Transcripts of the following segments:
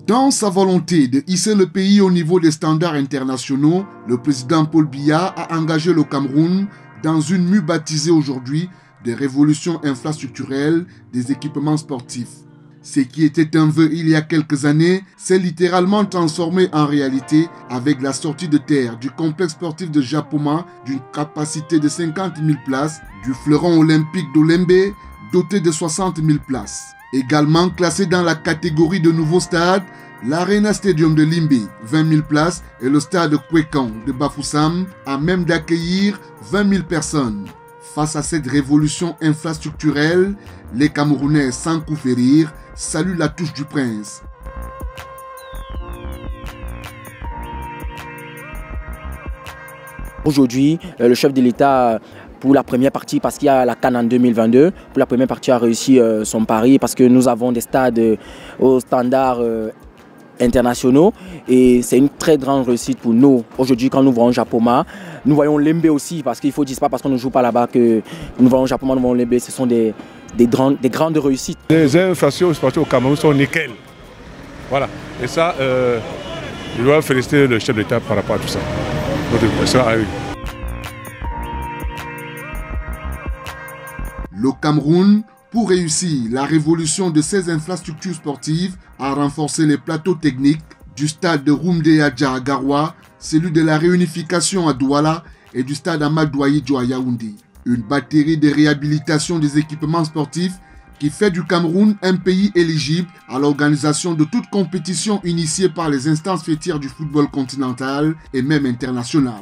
Dans sa volonté de hisser le pays au niveau des standards internationaux, le président Paul Biya a engagé le Cameroun dans une mue baptisée aujourd'hui de révolution infrastructurelle des équipements sportifs. Ce qui était un vœu il y a quelques années s'est littéralement transformé en réalité avec la sortie de terre du complexe sportif de Japoma d'une capacité de 50 000 places, du fleuron olympique d'Olembe doté de 60 000 places. Également classé dans la catégorie de nouveaux stades, l'Arena Stadium de Limbe, 20 000 places, et le stade Kwekang de Bafoussam, à même d'accueillir 20 000 personnes. Face à cette révolution infrastructurelle, les Camerounais, sans coup férir, saluent la touche du prince. Aujourd'hui, le chef de l'État, pour la première partie, parce qu'il y a la CAN en 2022, pour la première partie a réussi son pari parce que nous avons des stades aux standards internationaux et c'est une très grande réussite pour nous. Aujourd'hui, quand nous voyons Japoma, nous voyons Lembe aussi, parce qu'il faut dire, c'est pas parce qu'on ne joue pas là-bas que nous voyons Japoma, nous voyons Lembe, ce sont des grandes réussites. Les infrastructures sportives au Cameroun sont nickel. Voilà. Et ça, je dois féliciter le chef d'État par rapport à tout ça. Notre président a eu. Le Cameroun, pour réussir la révolution de ses infrastructures sportives, a renforcé les plateaux techniques du stade de Roumdé-Adja à Garoua, celui de la réunification à Douala et du stade Amadou Ahidjo à Yaoundé. Une batterie de réhabilitation des équipements sportifs qui fait du Cameroun un pays éligible à l'organisation de toute compétition initiée par les instances faîtières du football continental et même international.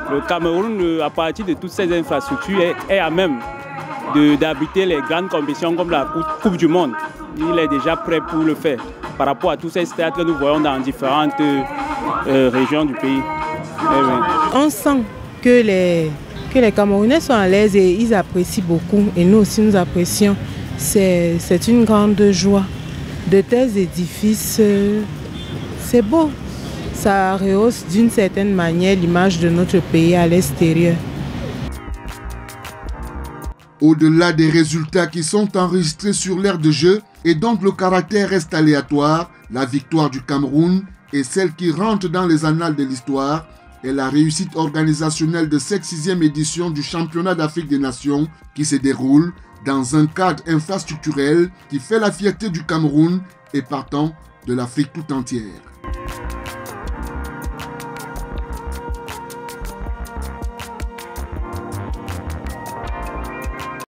Le Cameroun, à partir de toutes ces infrastructures, est à même d'abriter les grandes compétitions comme la Coupe du Monde. Il est déjà prêt pour le faire par rapport à tous ces stades que nous voyons dans différentes régions du pays. On sent que les Camerounais sont à l'aise et ils apprécient beaucoup. Et nous aussi, nous apprécions. C'est une grande joie. De tels édifices, c'est beau. Ça rehausse d'une certaine manière l'image de notre pays à l'extérieur. Au-delà des résultats qui sont enregistrés sur l'aire de jeu et dont le caractère reste aléatoire, la victoire du Cameroun est celle qui rentre dans les annales de l'histoire et la réussite organisationnelle de cette 6e édition du championnat d'Afrique des Nations qui se déroule dans un cadre infrastructurel qui fait la fierté du Cameroun et partant de l'Afrique tout entière.